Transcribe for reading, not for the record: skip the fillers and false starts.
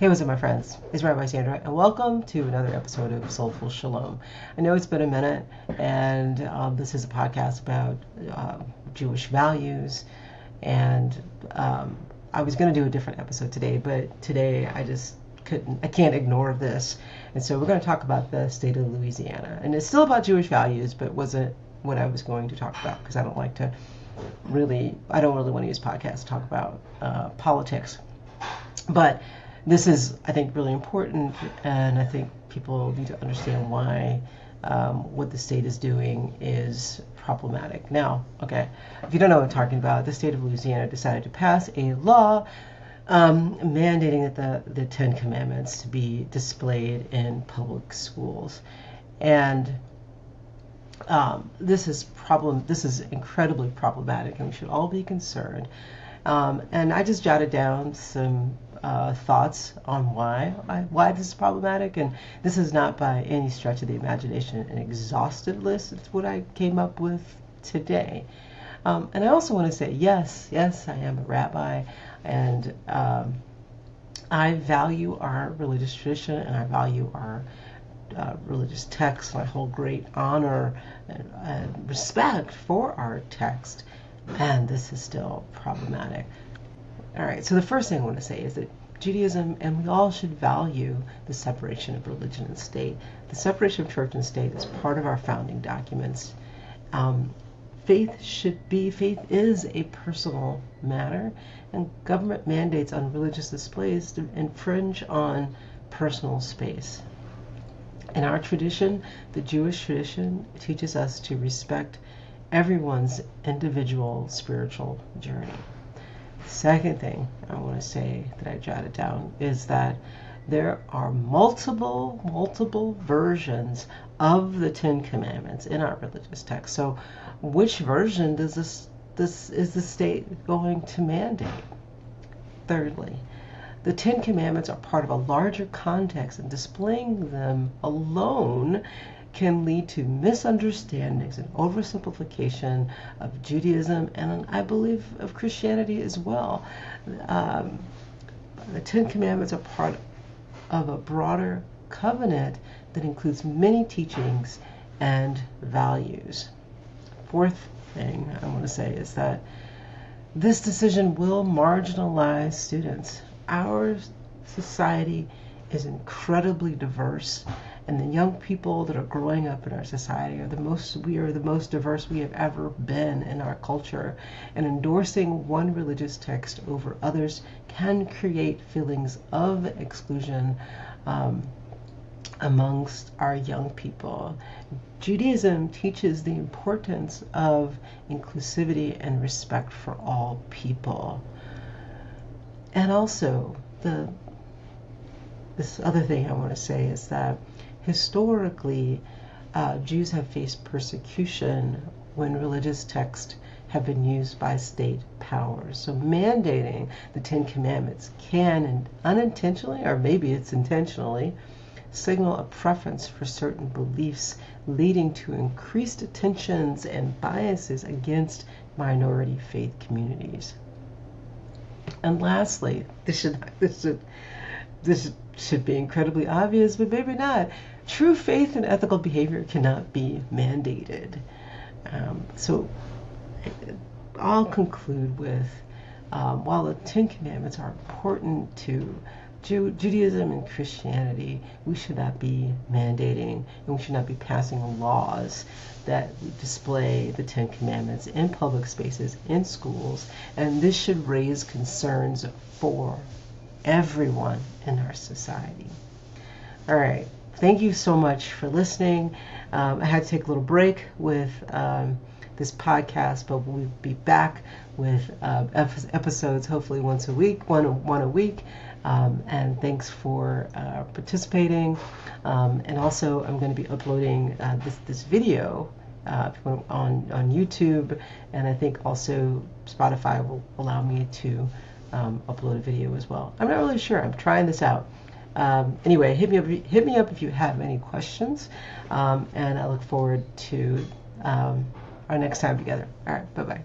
Hey, what's up, my friends? It's Rabbi Sandra, and welcome to another episode of Soulful Shalom. I know it's been a minute, and this is a podcast about Jewish values, and I was going to do a different episode today, but today I can't ignore this, and so we're going to talk about the state of Louisiana, and it's still about Jewish values, but wasn't what I was going to talk about because I don't really want to use podcasts to talk about politics, but this is, I think, really important, and I think people need to understand why what the state is doing is problematic. Now, okay, if you don't know what I'm talking about, the state of Louisiana decided to pass a law mandating that the Ten Commandments to be displayed in public schools, and this is incredibly problematic, and we should all be concerned. And I just jotted down some thoughts on why this is problematic, and this is not by any stretch of the imagination an exhaustive list. It's what I came up with today. And I also want to say, yes, I am a rabbi, and I value our religious tradition, and I value our religious text, and I hold great honor and respect for our text. And this is still problematic. All right, so the first thing I want to say is that Judaism, and we all should value the separation of religion and state. The separation of church and state is part of our founding documents. Faith is a personal matter, and government mandates on religious displays to infringe on personal space. In our tradition, the Jewish tradition teaches us to respect everyone's individual spiritual journey. Second thing I want to say that I jotted down is that there are multiple versions of the Ten Commandments in our religious text. So which version is the state going to mandate? Thirdly, the Ten Commandments are part of a larger context, and displaying them alone can lead to misunderstandings and oversimplification of Judaism, and I believe of Christianity as well. The Ten Commandments are part of a broader covenant that includes many teachings and values. Fourth thing I want to say is that this decision will marginalize students. Our society is incredibly diverse, and the young people that are growing up in our society are the most diverse we have ever been in our culture, and endorsing one religious text over others can create feelings of exclusion amongst our young people. Judaism teaches the importance of inclusivity and respect for all people. And also, this other thing I want to say is that historically, Jews have faced persecution when religious texts have been used by state powers. So mandating the Ten Commandments can, and unintentionally, or maybe it's intentionally, signal a preference for certain beliefs, leading to increased tensions and biases against minority faith communities. And lastly, this should be incredibly obvious, but maybe not. True faith and ethical behavior cannot be mandated. So I'll conclude with, while the Ten Commandments are important to Judaism and Christianity, we should not be mandating, and we should not be passing laws that display the Ten Commandments in public spaces, in schools, and this should raise concerns for everyone in our society. All right. Thank you so much for listening. I had to take a little break with this podcast, but we'll be back with episodes hopefully one a week. And thanks for participating. And also, I'm going to be uploading this video on YouTube, and I think also Spotify will allow me to upload a video as well. I'm not really sure. I'm trying this out. Anyway, hit me up if you have any questions, and I look forward to our next time together. All right, bye-bye.